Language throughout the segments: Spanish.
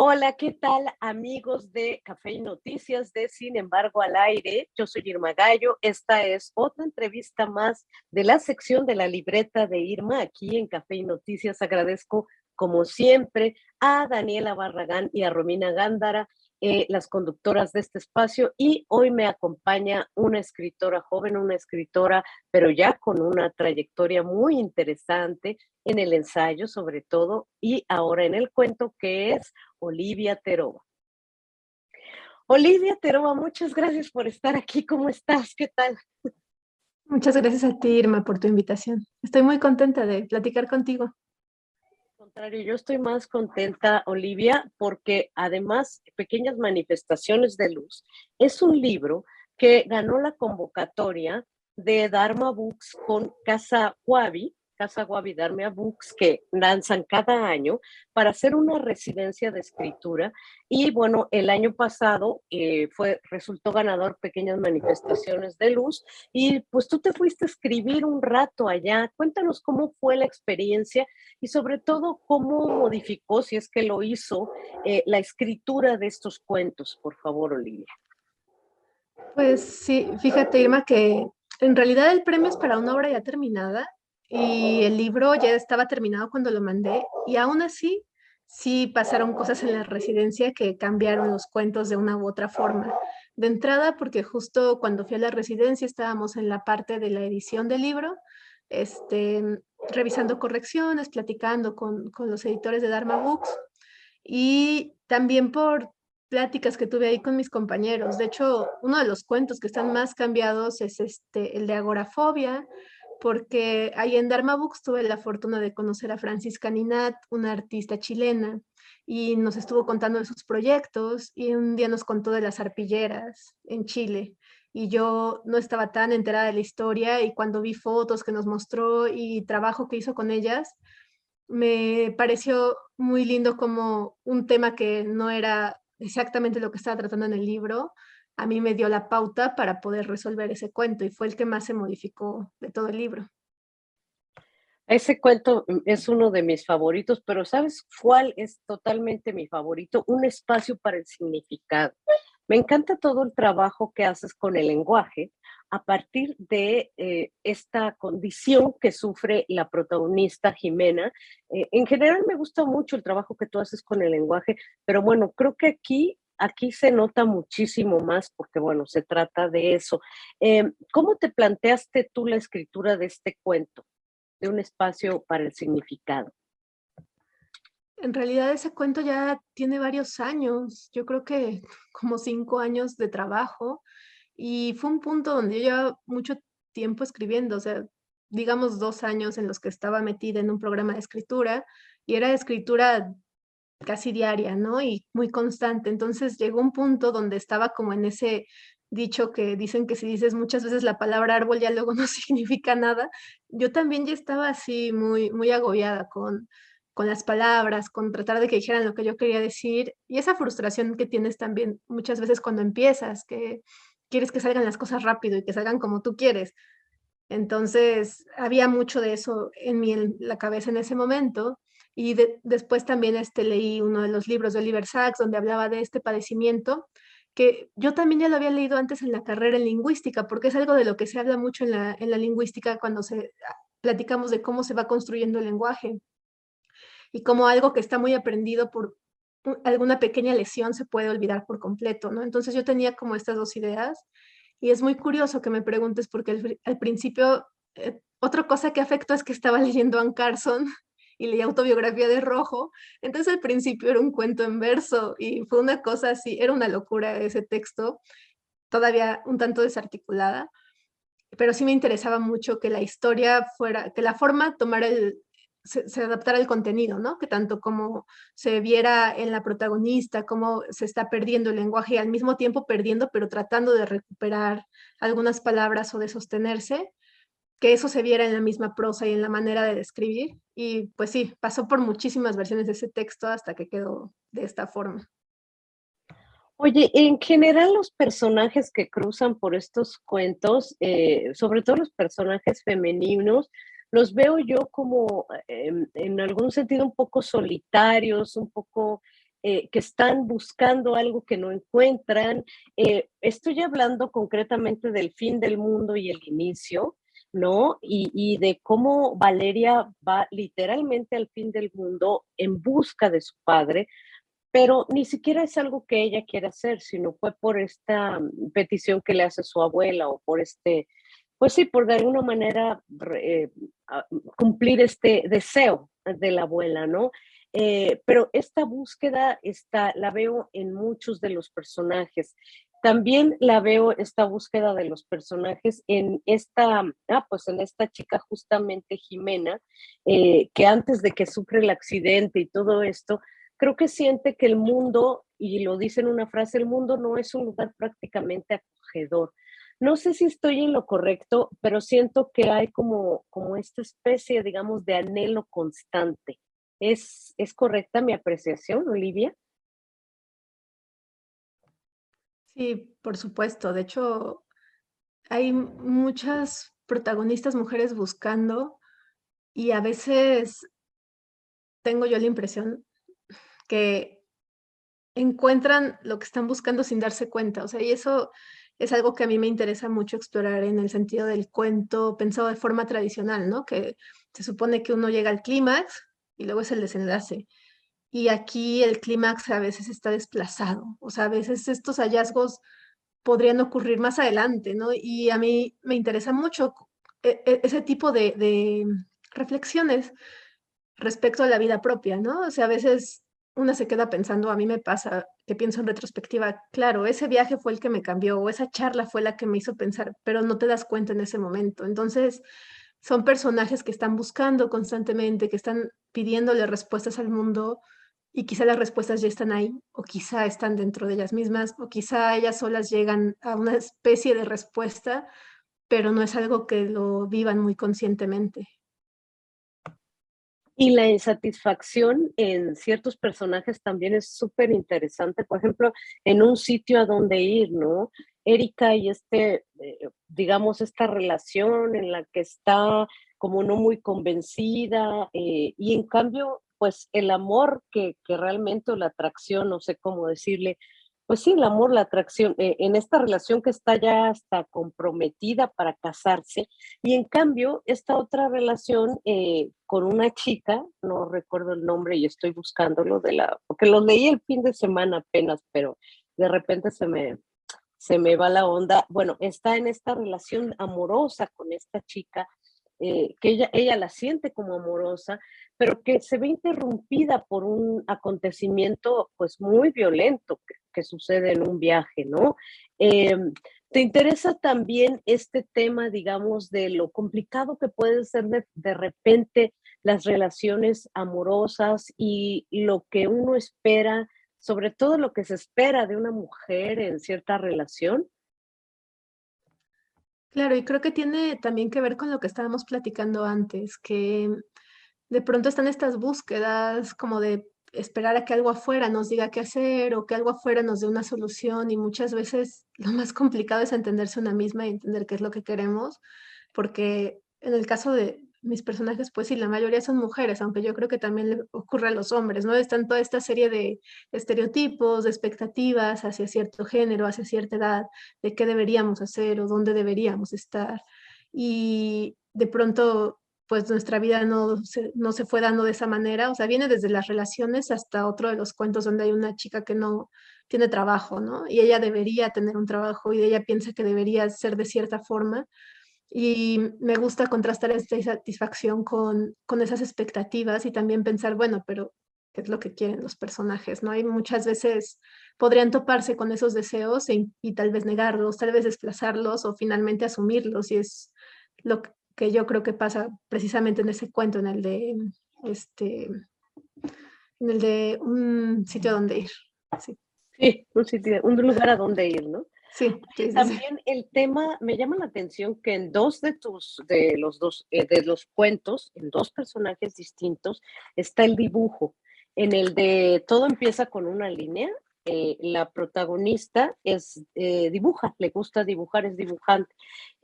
Hola, ¿qué tal amigos de Café y Noticias de Sin embargo al aire? Yo soy Irma Gallo. Esta es otra entrevista más de la sección de la libreta de Irma aquí en Café y Noticias. Agradezco, como siempre, a Daniela Barragán y a Romina Gándara, las conductoras de este espacio. Y hoy me acompaña una escritora joven, una escritora, pero ya con una trayectoria muy interesante en el ensayo, sobre todo, y ahora en el cuento, que es Olivia Terova. Olivia Terova, muchas gracias por estar aquí. ¿Cómo estás? ¿Qué tal? Muchas gracias a ti, Irma, por tu invitación. Estoy muy contenta de platicar contigo. Al contrario, yo estoy más contenta, Olivia, porque además Pequeñas Manifestaciones de Luz es un libro que ganó la convocatoria de Dharma Books con Casa Wabi Dharma Books, que lanzan cada año para hacer una residencia de escritura. Y bueno, el año pasado resultó ganador Pequeñas Manifestaciones de Luz, y pues tú te fuiste a escribir un rato allá. Cuéntanos cómo fue la experiencia y sobre todo cómo modificó, si es que lo hizo, la escritura de estos cuentos, por favor, Olivia. Pues sí, fíjate, Irma, que en realidad el premio es para una obra ya terminada y el libro ya estaba terminado cuando lo mandé y aún así sí pasaron cosas en la residencia que cambiaron los cuentos de una u otra forma. De entrada, porque justo cuando fui a la residencia estábamos en la parte de la edición del libro, revisando correcciones, platicando con los editores de Dharma Books y también por pláticas que tuve ahí con mis compañeros. De hecho, uno de los cuentos que están más cambiados es el de agorafobia, porque ahí en Dharma Books tuve la fortuna de conocer a Francisca Ninat, una artista chilena, y nos estuvo contando de sus proyectos y un día nos contó de las arpilleras en Chile. Y yo no estaba tan enterada de la historia y cuando vi fotos que nos mostró y trabajo que hizo con ellas, me pareció muy lindo como un tema que no era exactamente lo que estaba tratando en el libro, a mí me dio la pauta para poder resolver ese cuento y fue el que más se modificó de todo el libro. Ese cuento es uno de mis favoritos, pero ¿sabes cuál es totalmente mi favorito? Un espacio para el significado. Me encanta todo el trabajo que haces con el lenguaje a partir de esta condición que sufre la protagonista Jimena. En general me gusta mucho el trabajo que tú haces con el lenguaje, pero bueno, creo que aquí se nota muchísimo más porque, bueno, se trata de eso. ¿Cómo te planteaste tú la escritura de este cuento, de un espacio para el significado? En realidad ese cuento ya tiene varios años, yo creo que como 5 años de trabajo y fue un punto donde yo llevaba mucho tiempo escribiendo, o sea, digamos 2 años en los que estaba metida en un programa de escritura y era escritura casi diaria, ¿no? Y muy constante. Entonces llegó un punto donde estaba como en ese dicho que dicen que si dices muchas veces la palabra árbol ya luego no significa nada. Yo también ya estaba así muy, muy agobiada con las palabras, con tratar de que dijeran lo que yo quería decir y esa frustración que tienes también muchas veces cuando empiezas, que quieres que salgan las cosas rápido y que salgan como tú quieres. Entonces, había mucho de eso en la cabeza en ese momento. Y después también leí uno de los libros de Oliver Sacks donde hablaba de este padecimiento, que yo también ya lo había leído antes en la carrera en lingüística, porque es algo de lo que se habla mucho en la lingüística cuando platicamos de cómo se va construyendo el lenguaje y cómo algo que está muy aprendido por alguna pequeña lesión se puede olvidar por completo, ¿no? Entonces yo tenía como estas dos ideas y es muy curioso que me preguntes porque al principio, otra cosa que afectó es que estaba leyendo Anne Carson y leí Autobiografía de Rojo, entonces al principio era un cuento en verso y fue una cosa así, era una locura ese texto, todavía un tanto desarticulada, pero sí me interesaba mucho que la historia fuera, que la forma tomara se adaptara al contenido, ¿no? Que tanto como se viera en la protagonista, cómo se está perdiendo el lenguaje y al mismo tiempo perdiendo, pero tratando de recuperar algunas palabras o de sostenerse, que eso se viera en la misma prosa y en la manera de describir. Y pues sí, pasó por muchísimas versiones de ese texto hasta que quedó de esta forma. Oye, en general los personajes que cruzan por estos cuentos, sobre todo los personajes femeninos, los veo yo como en algún sentido un poco solitarios, un poco que están buscando algo que no encuentran. Estoy hablando concretamente del fin del mundo y el inicio, ¿no? Y de cómo Valeria va literalmente al fin del mundo en busca de su padre, pero ni siquiera es algo que ella quiere hacer, sino fue por esta petición que le hace su abuela o por este, pues sí, por de alguna manera cumplir este deseo de la abuela, ¿no? Pero esta búsqueda está, la veo en muchos de los personajes. También la veo esta búsqueda de los personajes en esta, pues en esta chica justamente Jimena, que antes de que sufre el accidente y todo esto, creo que siente que el mundo, y lo dice en una frase, el mundo no es un lugar prácticamente acogedor. No sé si estoy en lo correcto, pero siento que hay como esta especie, digamos, de anhelo constante. ¿Es correcta mi apreciación, Olivia? Sí, por supuesto. De hecho, hay muchas protagonistas mujeres buscando y a veces tengo yo la impresión que encuentran lo que están buscando sin darse cuenta. O sea, y eso es algo que a mí me interesa mucho explorar en el sentido del cuento pensado de forma tradicional, ¿no? Que se supone que uno llega al clímax y luego es el desenlace. Y aquí el clímax a veces está desplazado. O sea, a veces estos hallazgos podrían ocurrir más adelante, ¿no? Y a mí me interesa mucho ese tipo de reflexiones respecto a la vida propia, ¿no? O sea, a veces una se queda pensando, a mí me pasa que pienso en retrospectiva, claro, ese viaje fue el que me cambió o esa charla fue la que me hizo pensar, pero no te das cuenta en ese momento. Entonces, son personajes que están buscando constantemente, que están pidiéndole respuestas al mundo y quizá las respuestas ya están ahí, o quizá están dentro de ellas mismas, o quizá ellas solas llegan a una especie de respuesta, pero no es algo que lo vivan muy conscientemente. Y la insatisfacción en ciertos personajes también es súper interesante. Por ejemplo, en un sitio a donde ir, ¿no? Erika y digamos, esta relación en la que está como no muy convencida, y en cambio, pues el amor que realmente, o la atracción, no sé cómo decirle, pues sí, el amor, la atracción, en esta relación que está ya hasta comprometida para casarse, y en cambio, esta otra relación con una chica, no recuerdo el nombre y estoy buscándolo porque lo leí el fin de semana apenas, pero de repente se me va la onda. Bueno, está en esta relación amorosa con esta chica, que ella la siente como amorosa, pero que se ve interrumpida por un acontecimiento pues muy violento que sucede en un viaje, ¿no? Eh, ¿Te interesa también este tema, digamos, de lo complicado que pueden ser de repente las relaciones amorosas y lo que uno espera, sobre todo lo que se espera de una mujer en cierta relación? Claro, y creo que tiene también que ver con lo que estábamos platicando antes, que de pronto están estas búsquedas como de esperar a que algo afuera nos diga qué hacer o que algo afuera nos dé una solución y muchas veces lo más complicado es entenderse una misma y entender qué es lo que queremos, porque en el caso de mis personajes, pues sí, la mayoría son mujeres, aunque yo creo que también le ocurre a los hombres, ¿no? Están toda esta serie de estereotipos, de expectativas hacia cierto género, hacia cierta edad, de qué deberíamos hacer o dónde deberíamos estar. Y de pronto pues nuestra vida no se fue dando de esa manera, o sea, viene desde las relaciones hasta otro de los cuentos donde hay una chica que no tiene trabajo, ¿no? Y ella debería tener un trabajo y ella piensa que debería ser de cierta forma. Y me gusta contrastar esta insatisfacción con esas expectativas y también pensar, bueno, pero ¿qué es lo que quieren los personajes, no? Y muchas veces podrían toparse con esos deseos y tal vez negarlos, tal vez desplazarlos o finalmente asumirlos, y es lo que yo creo que pasa precisamente en ese cuento, este, en el de un sitio donde ir. Sí, Sí, un sitio, un lugar a donde ir, ¿no? sí, Y sí, sí, sí. también el tema, me llama la atención que en de los cuentos, en dos personajes distintos, está el dibujo. En el de todo empieza con una línea, la protagonista dibuja, le gusta dibujar, es dibujante.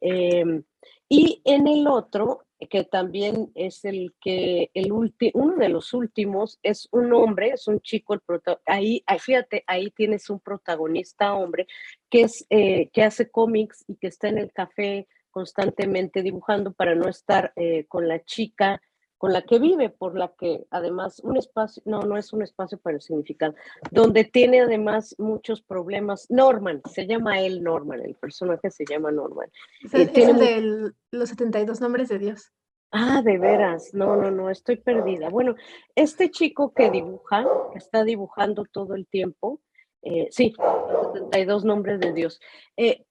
Eh, y en el otro, que también es uno de los últimos, es un hombre, es un chico, ahí, fíjate, ahí tienes un protagonista hombre que hace cómics y que está en el café constantemente dibujando para no estar con la chica con la que vive, por la que además un espacio, no es un espacio para el significado, donde tiene además muchos problemas. Norman, se llama él Norman, el personaje se llama Norman. Es el de los 72 nombres de Dios. Ah, de veras, no, estoy perdida. Bueno, este chico que dibuja, que está dibujando todo el tiempo, sí, los 72 nombres de Dios.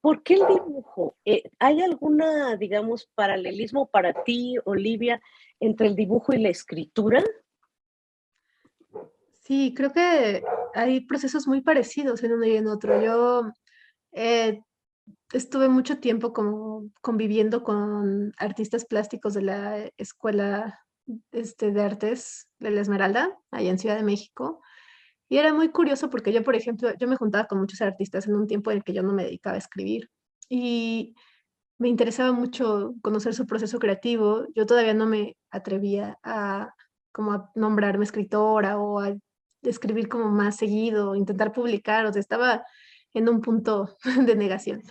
¿Por qué el dibujo? ¿Hay alguna, digamos, paralelismo para ti, Olivia, entre el dibujo y la escritura? Sí, creo que hay procesos muy parecidos en uno y en otro. Yo eh, estuve mucho tiempo como conviviendo con artistas plásticos de la Escuela de Artes de la Esmeralda, allá en Ciudad de México. Y era muy curioso porque yo, por ejemplo, yo me juntaba con muchos artistas en un tiempo en el que yo no me dedicaba a escribir. Y me interesaba mucho conocer su proceso creativo. Yo todavía no me atrevía a como a nombrarme escritora o a escribir como más seguido, intentar publicar, o sea, estaba en un punto de negación.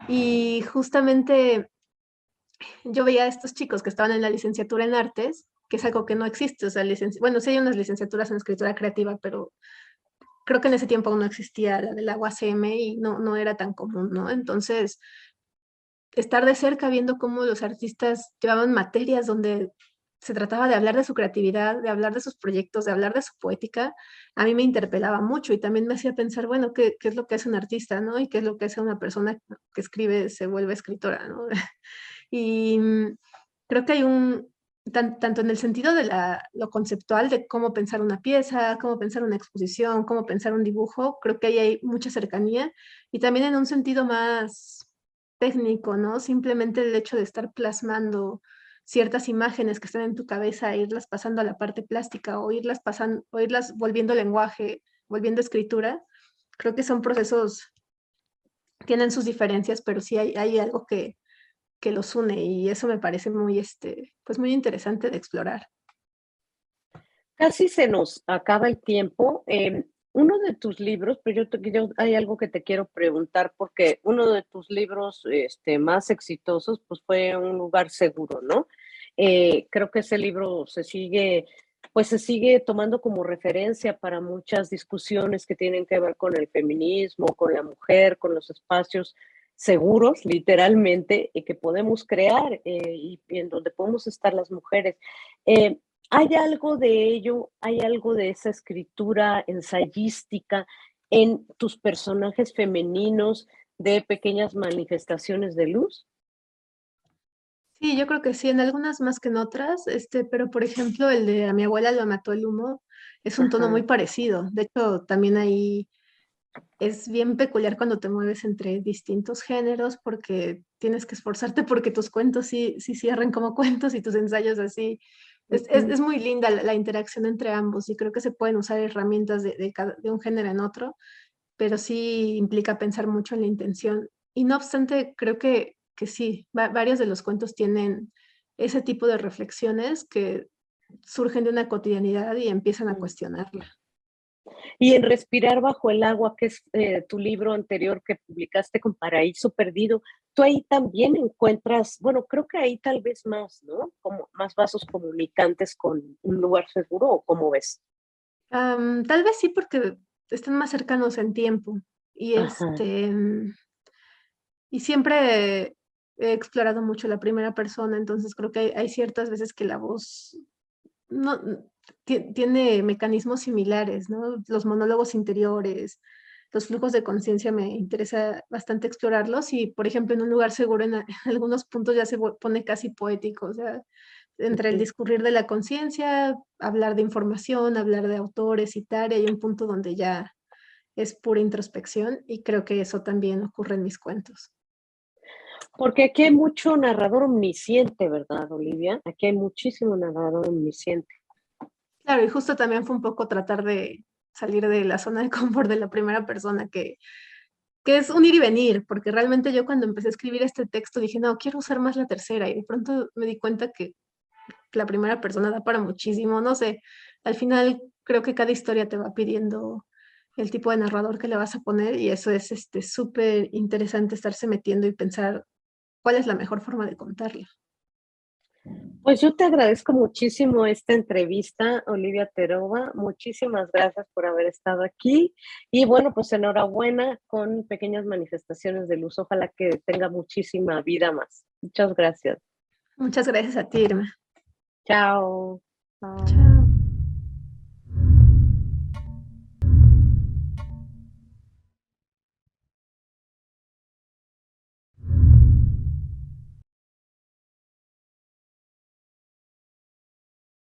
Y justamente yo veía a estos chicos que estaban en la licenciatura en artes, que es algo que no existe, o sea, bueno, sí hay unas licenciaturas en escritura creativa, pero creo que en ese tiempo aún no existía la de la UACM y no era tan común, ¿no? Entonces, estar de cerca viendo cómo los artistas llevaban materias donde se trataba de hablar de su creatividad, de hablar de sus proyectos, de hablar de su poética, a mí me interpelaba mucho y también me hacía pensar, bueno, ¿qué es lo que hace un artista, ¿no? Y qué es lo que hace una persona que escribe, se vuelve escritora, ¿no? Y creo que hay tanto en el sentido de lo conceptual, de cómo pensar una pieza, cómo pensar una exposición, cómo pensar un dibujo, creo que ahí hay mucha cercanía y también en un sentido más técnico, ¿no? Simplemente el hecho de estar plasmando ciertas imágenes que están en tu cabeza, e irlas pasando a la parte plástica o irlas pasando, o irlas volviendo lenguaje, volviendo escritura, creo que son procesos, tienen sus diferencias, pero sí hay algo que los une y eso me parece muy, pues muy interesante de explorar. Casi se nos acaba el tiempo. Uno de tus libros, pero hay algo que te quiero preguntar, porque uno de tus libros más exitosos pues fue Un lugar seguro, ¿no? Creo que ese libro se sigue tomando como referencia para muchas discusiones que tienen que ver con el feminismo, con la mujer, con los espacios seguros, literalmente, y que podemos crear y en donde podemos estar las mujeres. Eh, ¿Hay algo de ello, hay algo de esa escritura ensayística en tus personajes femeninos de pequeñas manifestaciones de luz? Sí, yo creo que sí, en algunas más que en otras, pero por ejemplo el de A mi abuela lo mató el humo es un tono muy Ajá. parecido. De hecho, también ahí es bien peculiar cuando te mueves entre distintos géneros porque tienes que esforzarte porque tus cuentos sí cierren como cuentos y tus ensayos así. Ujú. Es muy linda la interacción entre ambos y creo que se pueden usar herramientas de un género en otro, pero sí implica pensar mucho en la intención. Y no obstante, creo que sí, varios de los cuentos tienen ese tipo de reflexiones que surgen de una cotidianidad y empiezan a Mm. cuestionarla. Y en Respirar bajo el agua, que es tu libro anterior que publicaste con Paraíso Perdido, tú ahí también encuentras, bueno, creo que ahí tal vez más, ¿no? Como más vasos comunicantes con Un lugar seguro, ¿o cómo ves? Tal vez sí porque están más cercanos en tiempo y Ajá. y siempre he explorado mucho la primera persona, entonces creo que hay ciertas veces que la voz no tiene mecanismos similares, ¿no? Los monólogos interiores, los flujos de conciencia me interesa bastante explorarlos y, por ejemplo, en Un lugar seguro en algunos puntos ya pone casi poético, o sea, entre el Ujú. discurrir de la conciencia, hablar de información, hablar de autores, citar, y hay un punto donde ya es pura introspección y creo que eso también ocurre en mis cuentos. Porque aquí hay mucho narrador omnisciente, ¿verdad, Olivia? Aquí hay muchísimo narrador omnisciente. Claro, y justo también fue un poco tratar salir de la zona de confort de la primera persona, que es un ir y venir, porque realmente yo cuando empecé a escribir este texto dije, no, quiero usar más la tercera, y de pronto me di cuenta que la primera persona da para muchísimo, no sé, al final creo que cada historia te va pidiendo el tipo de narrador que le vas a poner y eso es súper interesante estarse metiendo y pensar cuál es la mejor forma de contarla. Pues yo te agradezco muchísimo esta entrevista, Olivia Terova. Muchísimas gracias por haber estado aquí. Y bueno, pues enhorabuena con Pequeñas Manifestaciones de Luz. Ojalá que tenga muchísima vida más. Muchas gracias. Muchas gracias a ti, Irma. Chao. Bye. Chao.